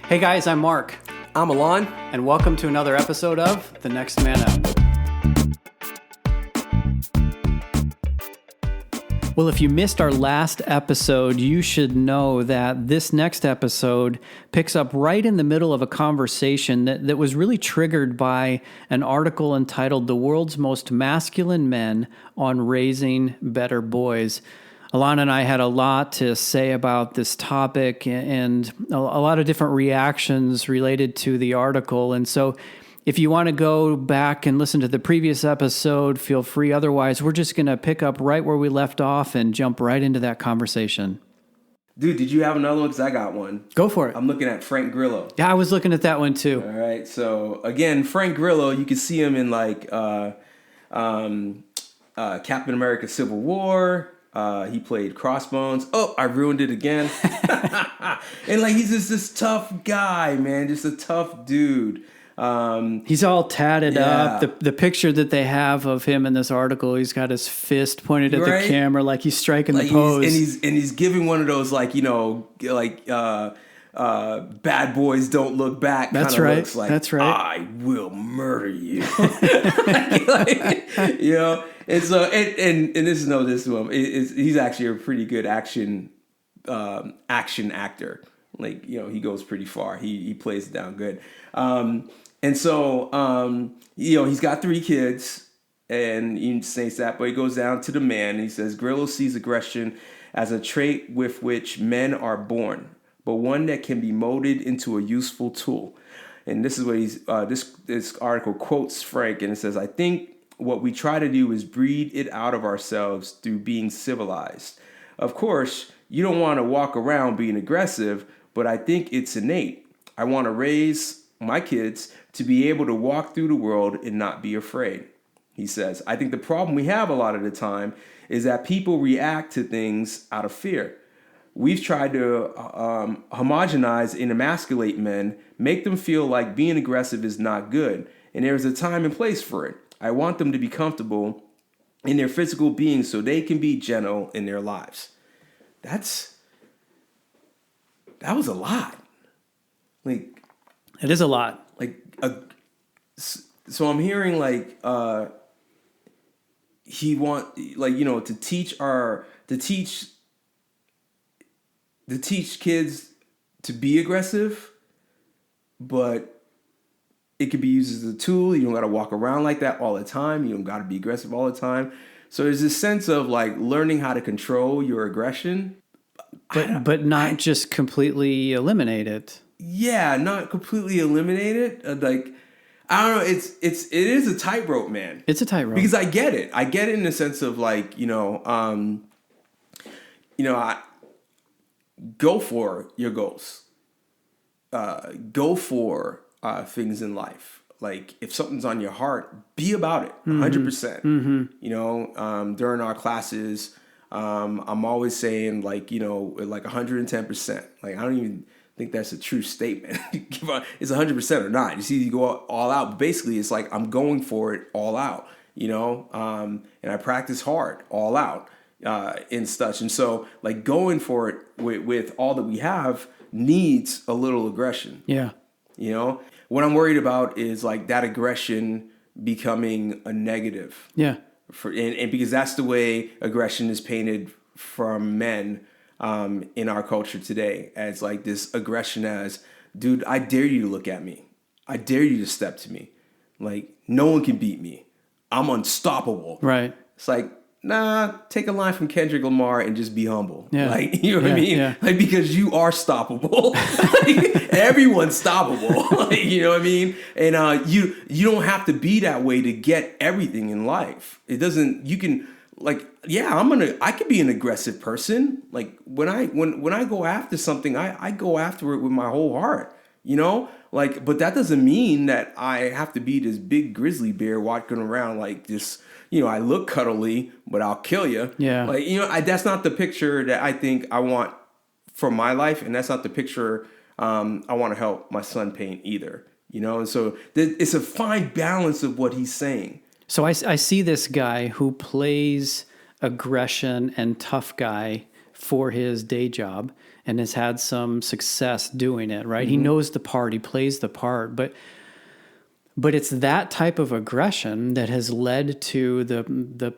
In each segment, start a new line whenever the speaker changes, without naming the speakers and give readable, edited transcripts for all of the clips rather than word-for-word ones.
Hey guys, I'm Mark,
I'm Alon.
and welcome to another episode of The Next Man Up. Well, if you missed our last episode, you should know that this next episode picks up right in the middle of a conversation that was really triggered by an article entitled The World's Most Masculine Men on Raising Better Boys. Alana and I had a lot to say about this topic and a lot of different reactions related to the article. And so if you want to go back and listen to the previous episode, feel free. Otherwise, we're just going to pick up right where we left off and jump right into that conversation.
Dude, did you have another one? Because I got one.
Go for it.
I'm looking at Frank Grillo.
Yeah, I was looking at that one too.
All right. So, again, Frank Grillo, you can see him in like Captain America Civil War. He played Crossbones. Oh, I ruined it again. And like he's just this tough guy, man. Just a tough dude.
He's all tatted
yeah.
up. The picture that they have of him in this article, he's got his fist pointed at the camera like he's striking
like
the pose.
He's giving one of those like, you know, like bad boys don't look back.
That's right.
Looks like,
that's right.
I will murder you. You know, and so and this is no this to him. He's actually a pretty good action actor. Like, you know, he goes pretty far. He plays it down good. And so, you know, he's got 3 kids, and he states that, but he goes down to the man, and he says, Grillo sees aggression as a trait with which men are born, but one that can be molded into a useful tool. And this is what this article quotes Frank, and it says, I think what we try to do is breed it out of ourselves through being civilized. Of course, you don't want to walk around being aggressive, but I think it's innate. I want to raise my kids to be able to walk through the world and not be afraid. He says, I think the problem we have a lot of the time is that people react to things out of fear. We've tried to homogenize and emasculate men, make them feel like being aggressive is not good. And there's a time and place for it. I want them to be comfortable in their physical being so they can be gentle in their lives. That was a lot. Like,
It is a lot.
Like, so I'm hearing like he want, like, you know, to teach kids to be aggressive, but it could be used as a tool. You don't got to walk around like that all the time. You don't got to be aggressive all the time. So there's this sense of like learning how to control your aggression,
But not just completely eliminate it.
Yeah, not completely eliminate it. Like, I don't know. It is a tightrope, man.
It's a tightrope
because I get it. I get it in the sense of like, I go for your goals. Go for things in life. Like, if something's on your heart, be about it 100%.
Mm-hmm.
You know, during our classes, I'm always saying like, you know, like 110%. Like, I don't even think that's a true statement. It's 100% or not. It's either you go all out. But basically, it's like I'm going for it all out, you know, and I practice hard all out and such. And so like going for it with all that we have needs a little aggression.
Yeah.
You know, what I'm worried about is like that aggression becoming a negative.
Yeah.
And because that's the way aggression is painted from men in our culture today, as like this aggression as, dude, I dare you to look at me. I dare you to step to me. Like, no one can beat me. I'm unstoppable.
Right.
It's like, nah, take a line from Kendrick Lamar and just be humble.
Yeah.
Like, you know what I mean?
Yeah.
Like, because you are stoppable. Like, everyone's stoppable. Like, you know what I mean? And you don't have to be that way to get everything in life. It doesn't, you can, like, yeah, I could be an aggressive person. Like, when I go after something, I go after it with my whole heart, you know? Like, but that doesn't mean that I have to be this big grizzly bear walking around like this, you know, I look cuddly, but I'll kill you.
Yeah.
Like, you know, that's not the picture that I think I want for my life. And that's not the picture I want to help my son paint either, you know? And so it's a fine balance of what he's saying.
So I see this guy who plays aggression and tough guy for his day job and has had some success doing it, right? He knows the part, he plays the part, but it's that type of aggression that has led to the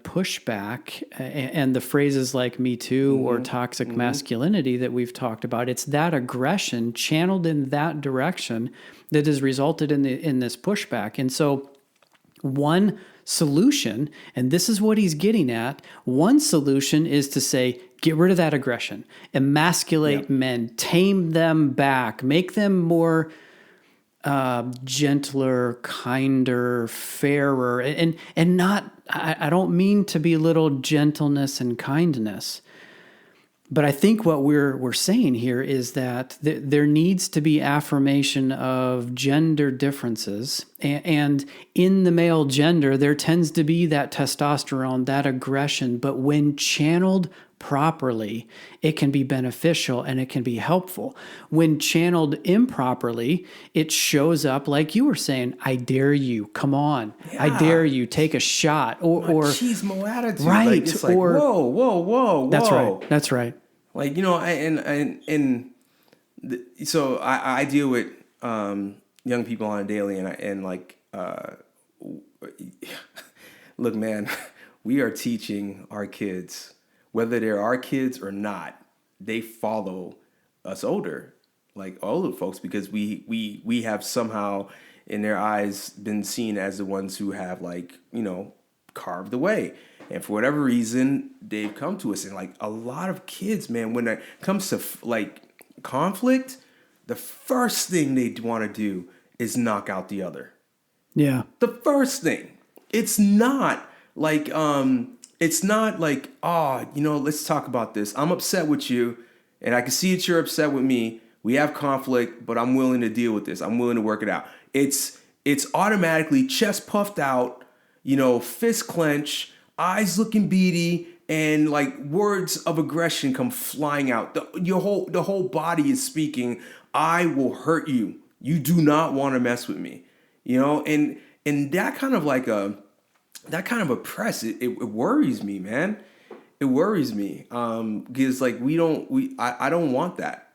pushback and the phrases like Me Too or toxic masculinity that we've talked about. It's that aggression channeled in that direction that has resulted in this pushback. And so one solution, and this is what he's getting at, one solution is to say, get rid of that aggression, emasculate men, tame them back, make them more gentler, kinder, fairer, and not, I don't mean to belittle gentleness and kindness, but I think what we're saying here is that there needs to be affirmation of gender differences, and in the male gender, there tends to be that testosterone, that aggression, but when channeled properly, it can be beneficial and it can be helpful. When channeled improperly, it shows up like you were saying, I dare you, come on, I dare you, take a shot, or
machismo attitude,
right?
Like, it's like, whoa.
That's right.
Like, you know, so I deal with young people on a daily, and like, look, man, we are teaching our kids. Whether they're our kids or not, they follow us older folks, because we have somehow in their eyes been seen as the ones who have, like, you know, carved the way. And for whatever reason, they've come to us. And like a lot of kids, man, when it comes to like conflict, the first thing they want to do is knock out the other.
Yeah.
The first thing. It's not like, oh, you know, let's talk about this. I'm upset with you, and I can see that you're upset with me. We have conflict, but I'm willing to deal with this. I'm willing to work it out. It's automatically chest puffed out, you know, fist clench, eyes looking beady, and like words of aggression come flying out. The whole body is speaking. I will hurt you. You do not want to mess with me. You know, and that kind of like that kind of oppress, it worries me, man. It worries me. Because like I don't want that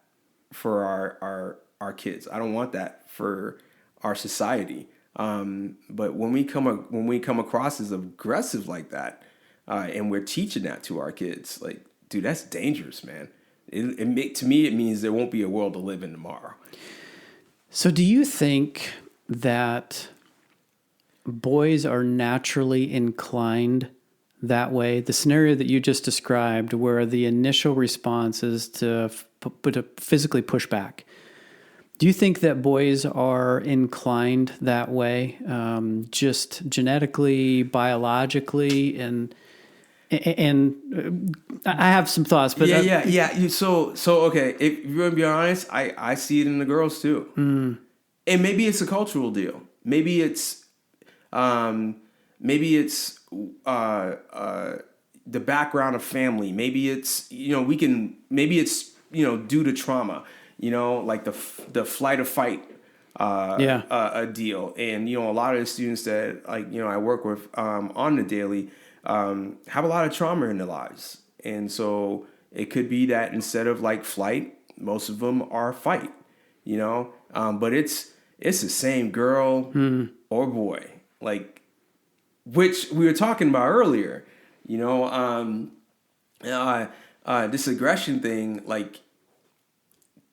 for our kids. I don't want that for our society. But when we come across as aggressive like that, and we're teaching that to our kids, like, dude, that's dangerous, man. To me, it means there won't be a world to live in tomorrow.
So do you think that boys are naturally inclined that way? The scenario that you just described, where the initial response is to physically push back. Do you think that boys are inclined that way, just genetically, biologically, and I have some thoughts, but
yeah. So okay. If you're gonna be honest, I see it in the girls too, and maybe it's a cultural deal. Maybe it's the background of family. Maybe it's due to trauma. You know, like the flight or fight a deal. And, you know, a lot of the students that, like, you know, I work with on the daily have a lot of trauma in their lives. And so it could be that instead of like flight, most of them are fight, you know. But it's the same girl or boy, like, which we were talking about earlier, you know, this aggression thing, like,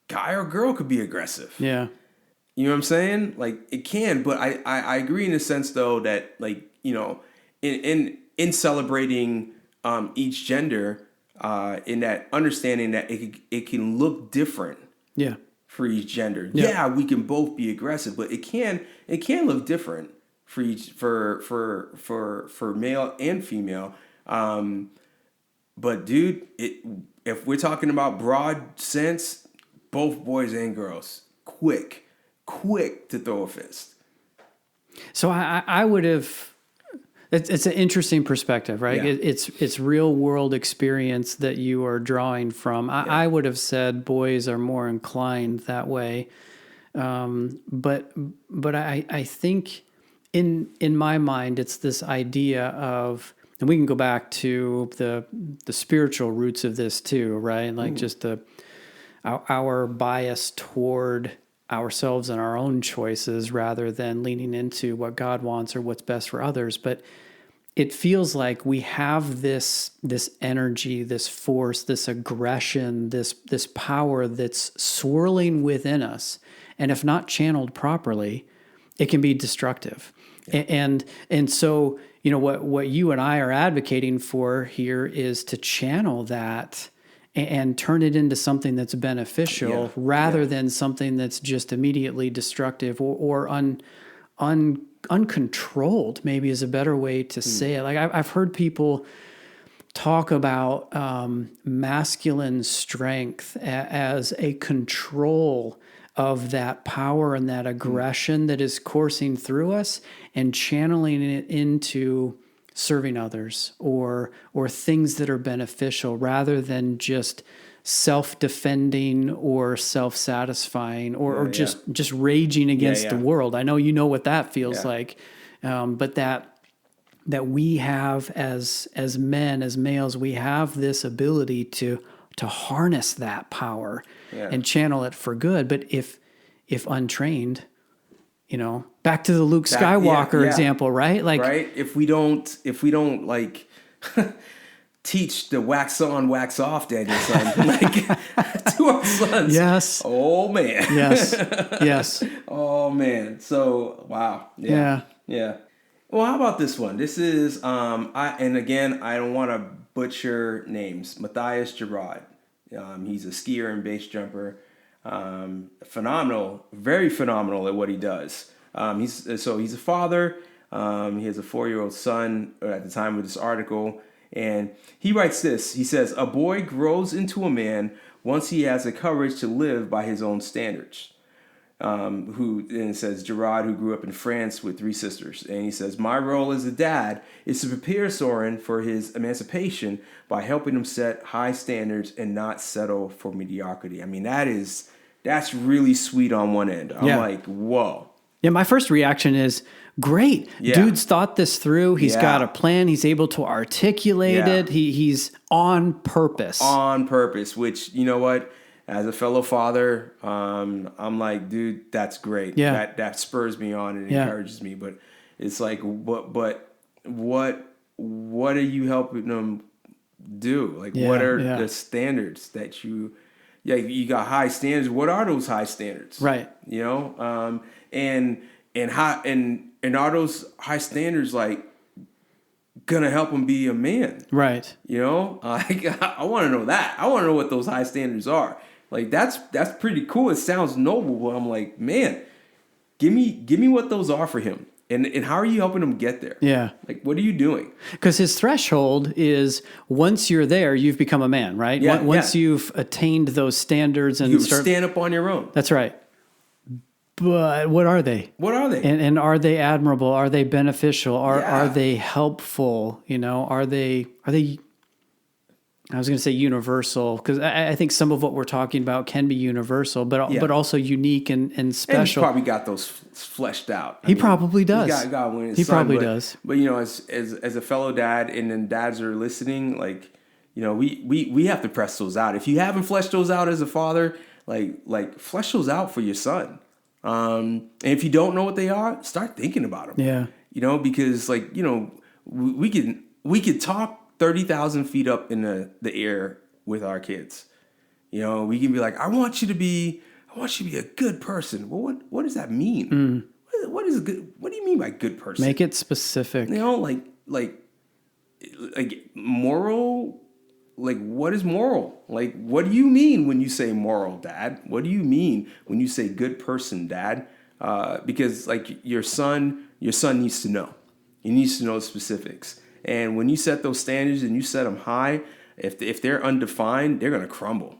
guy or girl could be aggressive.
Yeah.
You know what I'm saying? Like, it can, but I agree in the sense though that, like, you know, in celebrating each gender, in that understanding that it can look different.
Yeah.
For each gender.
Yeah.
Yeah, we can both be aggressive, but it can look different for each for male and female. But dude, if we're talking about broad sense, both boys and girls, quick to throw a fist.
So I would have. It's an interesting perspective, right?
Yeah.
It's real world experience that you are drawing from. I would have said boys are more inclined that way, but I think in my mind it's this idea of and we can go back to the spiritual roots of this too, right? Like just our bias toward ourselves and our own choices rather than leaning into what God wants or what's best for others. But it feels like we have this energy, this force, this aggression, this power that's swirling within us. And if not channeled properly, it can be destructive. Yeah. And so, what you and I are advocating for here is to channel that and turn it into something that's beneficial rather than something that's just immediately destructive or uncontrolled, maybe is a better way to say it. Like I've heard people talk about masculine strength as a control of that power and that aggression that is coursing through us and channeling it into serving others or things that are beneficial rather than just self-defending or self-satisfying or just raging against the world. I know you know what that feels like, but that we have as men, as males, we have this ability to harness that power and channel it for good. But if untrained, back to the Luke Skywalker example, right? Like,
right. If we don't like teach the wax on, wax off, Daniel, son, like to our sons.
Yes.
Oh man.
Yes. Yes.
Oh man. So wow. Yeah. Well, how about this one? This is and again, I don't want to butcher names. Matthias Gerard. He's a skier and base jumper. Phenomenal, very phenomenal at what he does. He's a father. He has a 4-year-old son at the time of this article, and he writes this. He says, "A boy grows into a man once he has the courage to live by his own standards." And it says Gerard, who grew up in France with 3 sisters, and he says, "My role as a dad is to prepare Soren for his emancipation by helping him set high standards and not settle for mediocrity." I mean, that's really sweet on one end. I'm like, whoa.
Yeah, my first reaction is, great. Yeah. Dude's thought this through. He's got a plan. He's able to articulate it. He's on purpose.
On purpose, which, you know what? As a fellow father, I'm like, dude, that's great.
Yeah.
That spurs me on and encourages me. But it's like, what are you helping them do? Like, what are the standards that you got high standards. What are those high standards?
Right.
And are those high standards like gonna help him be a man?
Right.
I want to know that. I want to know what those high standards are. Like that's pretty cool. It sounds noble, but I'm like, man, give me what those are for him. And how are you helping him get there?
Yeah.
Like, what are you doing?
Because his threshold is once you're there, you've become a man, right?
Yeah,
once you've attained those standards and
you stand up on your own.
That's right. But what are they?
What are they?
And are they admirable? Are they beneficial? Are they helpful? Are they? I was going to say universal because I think some of what we're talking about can be universal, but also unique and special. And he's
probably got those fleshed out.
He probably does.
He got when
he son, probably does.
But as a fellow dad, and then dads are listening, like we have to press those out. If you haven't fleshed those out as a father, like flesh those out for your son. And if you don't know what they are, start thinking about them.
Yeah.
Because we could talk 30,000 feet up in the air with our kids. We can be like, I want you to be a good person. Well, what does that mean? What is good? What do you mean by good person?
Make it specific.
Like moral. Like, what is moral? Like, what do you mean when you say moral, Dad? What do you mean when you say good person, Dad? Because like your son needs to know. He needs to know the specifics. And when you set those standards and you set them high, if they're undefined, they're gonna crumble.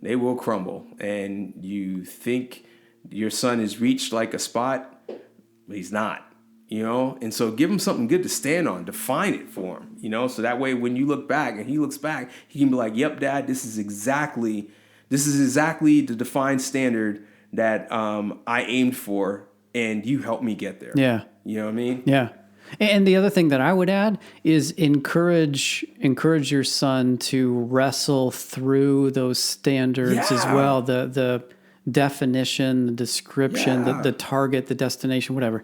They will crumble. And you think your son has reached like a spot, but he's not. And so give him something good to stand on, define it for him, so that way when you look back and he looks back, he can be like, yep, Dad, this is exactly the defined standard that I aimed for, and you helped me get there.
Yeah.
You know what I mean?
Yeah. And the other thing that I would add is encourage your son to wrestle through those standards as
Yeah.
well. The definition, the description,
Yeah.
the target, the destination, whatever.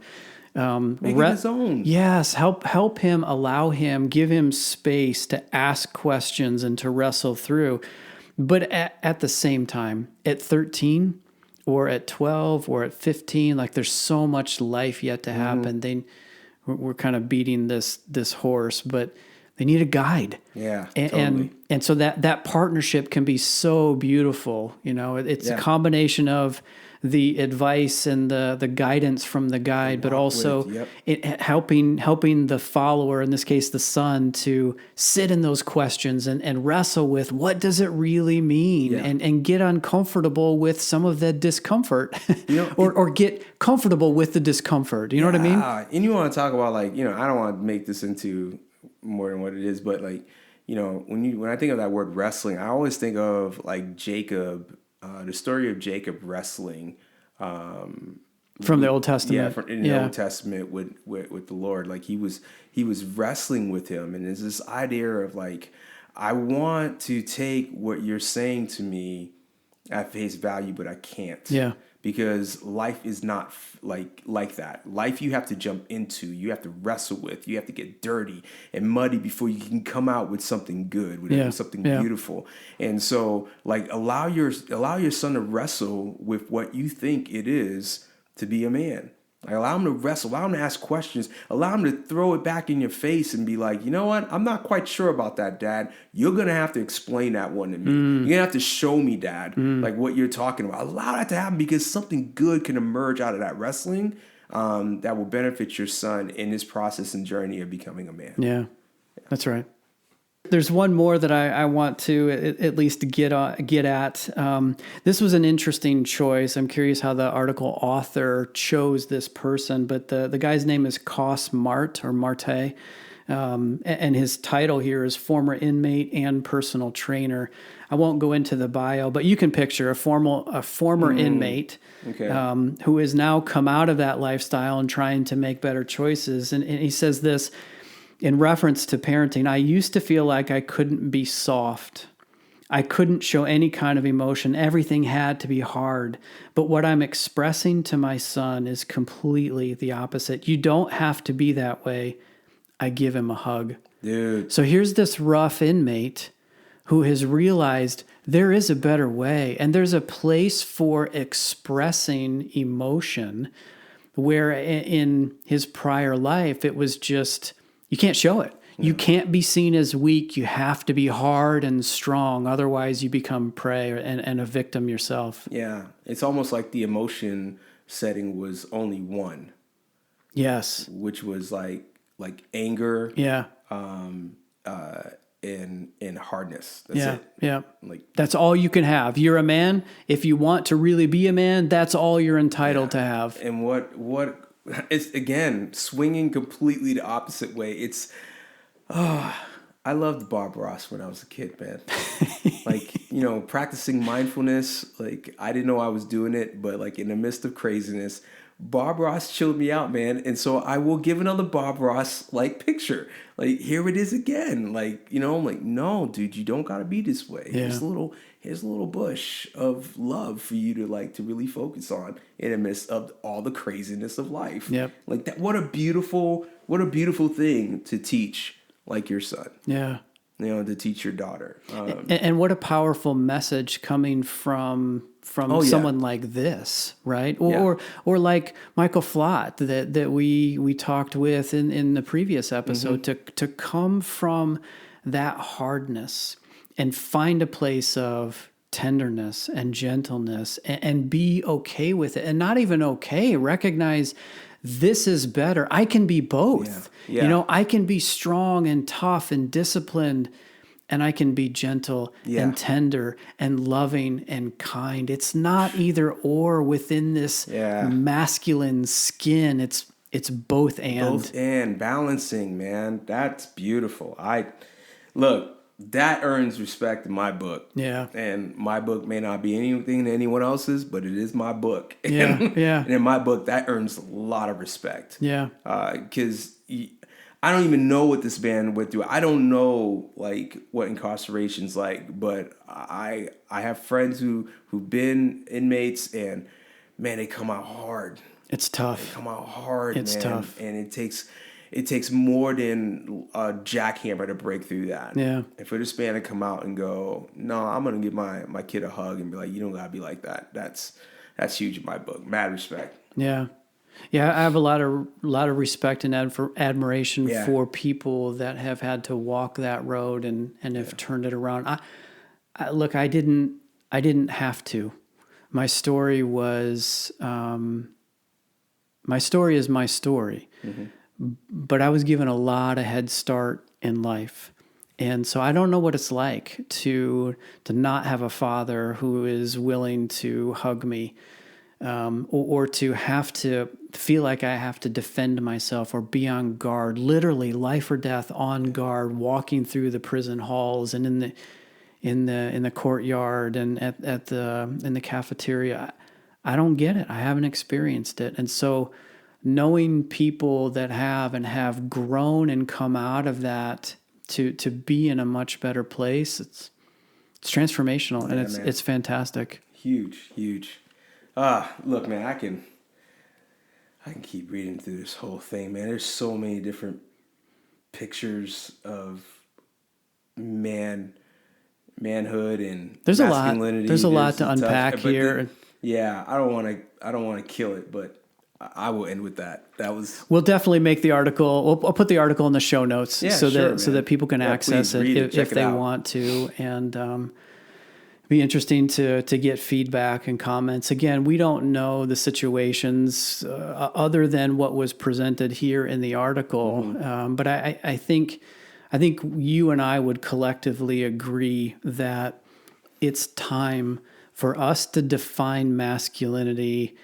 Make it his own.
Yes, help him, allow him, give him space to ask questions and to wrestle through. But at the same time, at 13 or at 12 or at 15, like there's so much life yet to happen. We're kind of beating this horse, but they need a guide.
Yeah,
And
totally.
and so that partnership can be so beautiful. It's a combination of the advice and the guidance from the guide, but also helping the follower, in this case the son, to sit in those questions and wrestle with what does it really mean, and get uncomfortable with some of the discomfort, or get comfortable with the discomfort. You know what I mean?
And you want to talk about, like, I don't want to make this into more than what it is, but like, when I think of that word wrestling, I always think of like Jacob, the story of Jacob wrestling
from the Old Testament.
In the Old Testament with the Lord. Like he was wrestling with him, and there's this idea of like, I want to take what you're saying to me at face value, but I can't.
Yeah.
Because life is not like that. Life you have to jump into, you have to wrestle with, you have to get dirty and muddy before you can come out with something good, with something beautiful. And so, like, allow your son to wrestle with what you think it is to be a man. Like, allow him to wrestle, allow him to ask questions, allow him to throw it back in your face and be like, you know what? I'm not quite sure about that, Dad. You're going to have to explain that one to me. You're going to have to show me, Dad, like what you're talking about. Allow that to happen, because something good can emerge out of that wrestling that will benefit your son in his process and journey of becoming a man.
Yeah, that's right. There's one more that I want to at least get at. This was an interesting choice. I'm curious how the article author chose this person, but the guy's name is Cos Mart or Marte, and his title here is former inmate and personal trainer. I won't go into the bio, but you can picture a former inmate who has now come out of that lifestyle and trying to make better choices. And he says this, in reference to parenting: I used to feel like I couldn't be soft. I couldn't show any kind of emotion. Everything had to be hard. But what I'm expressing to my son is completely the opposite. You don't have to be that way. I give him a hug.
Dude.
So here's this rough inmate who has realized there is a better way, and there's a place for expressing emotion, where in his prior life it was just, you can't show it. You can't be seen as weak. You have to be hard and strong. Otherwise, you become prey and a victim yourself.
Yeah. It's almost like the emotion setting was only one.
Yes.
Which was like anger.
Yeah.
And hardness. That's it.
Yeah.
Like,
that's all you can have. You're a man. If you want to really be a man, that's all you're entitled to have.
And what it's, again, swinging completely the opposite way. It's, I loved Bob Ross when I was a kid, man. Like, practicing mindfulness. Like, I didn't know I was doing it, but like in the midst of craziness, Bob Ross chilled me out, man. And so I will give another Bob Ross like picture. Like, here it is again. Like, I'm like, no, dude, you don't gotta be this way.
Yeah.
Here's a little bush of love for you to really focus on in the midst of all the craziness of life.
Yep.
Like that. What a beautiful thing to teach, like your son.
Yeah.
To teach your daughter.
And what a powerful message coming from someone like this, right? Or like Michael Flott that we talked with in the previous episode, to come from that hardness and find a place of tenderness and gentleness and be okay with it, and not even okay, recognize this is better. I can be both.
Yeah.
I can be strong and tough and disciplined, and I can be gentle and tender and loving and kind. It's not either or within this masculine skin. It's both and.
Both and, balancing, man. That's beautiful. Look, that earns respect in my book.
Yeah.
And my book may not be anything to anyone else's, but it is my book.
Yeah. Yeah.
And in my book, that earns a lot of respect.
Yeah.
Because I don't even know what this man went through. I don't know like what incarceration's like, but I have friends who've been inmates, and man, they come out hard.
It's tough.
They come out hard.
It's
man.
tough.
And it takes more than a jackhammer to break through that.
Yeah.
And for this man to come out and go, no, I'm gonna give my kid a hug and be like, you don't gotta be like that. That's huge in my book. Mad respect.
Yeah. Yeah, I have a lot of respect and admiration for people that have had to walk that road and have turned it around. Look, I didn't have to. My story was my story is my story, but I was given a lot of head start in life, and so I don't know what it's like to not have a father who is willing to hug me. Or to have to feel like I have to defend myself or be on guard, literally life or death on guard, walking through the prison halls and in the courtyard and in the cafeteria. I don't get it. I haven't experienced it. And so knowing people that have grown and come out of that to be in a much better place, it's transformational, and it's fantastic.
Huge. Look, man, I can keep reading through this whole thing, man. There's so many different pictures of manhood and
there's
masculinity.
There's a lot to unpack here.
Yeah, I don't want to kill it, but I will end with that.
We'll definitely make the article. I'll put the article in the show notes so that people can access it if they want to, and be interesting to get feedback and comments. Again, we don't know the situations other than what was presented here in the article. But I think you and I would collectively agree that it's time for us to define masculinity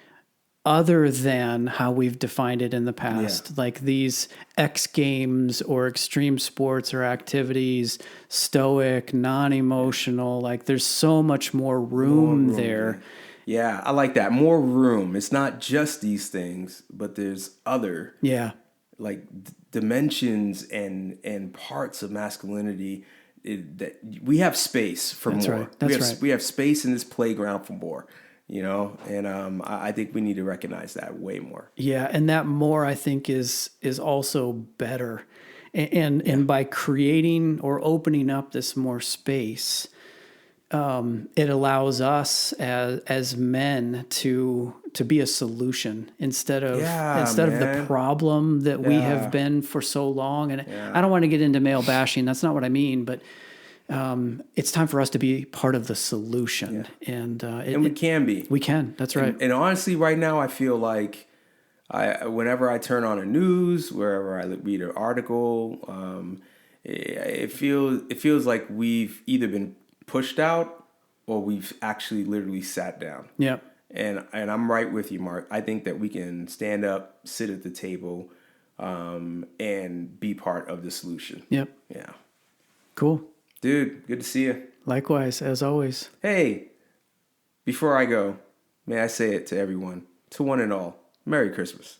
other than how we've defined it in the past, like these X Games or extreme sports or activities, stoic, non-emotional. Like there's so much more room there.
Yeah, I like that. More room. It's not just these things, but there's other like dimensions and parts of masculinity that we have space for more. We have space in this playground for more. And I think we need to recognize that way more.
Yeah, and that more, I think, is also better. And by creating or opening up this more space, it allows us as men to be a solution instead of the problem that we have been for so long. And I don't want to get into male bashing. That's not what I mean, but it's time for us to be part of the solution. And
we can be.
We can. That's right.
And honestly, right now, I feel like whenever I turn on the news, wherever I read an article, it feels like we've either been pushed out or we've actually literally sat down.
Yeah.
And I'm right with you, Mark. I think that we can stand up, sit at the table, and be part of the solution.
Yep.
Yeah.
Cool.
Dude, good to see you.
Likewise, as always.
Hey, before I go, may I say it to everyone, to one and all, Merry Christmas.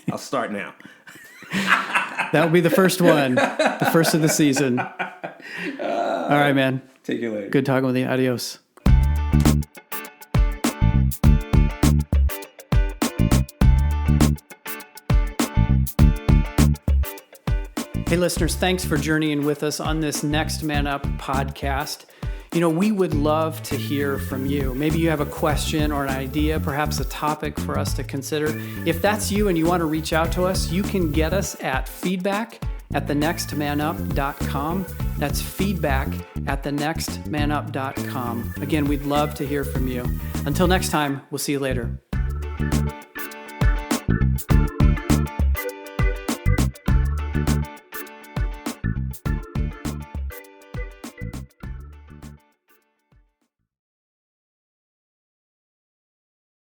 I'll start now.
That will be the first one, the first of the season. All right, man.
Take you later.
Good talking with you. Adios. Hey, listeners, thanks for journeying with us on this Next Man Up podcast. We would love to hear from you. Maybe you have a question or an idea, perhaps a topic for us to consider. If that's you and you want to reach out to us, you can get us at feedback@thenextmanup.com. That's feedback@thenextmanup.com. Again, we'd love to hear from you. Until next time, we'll see you later.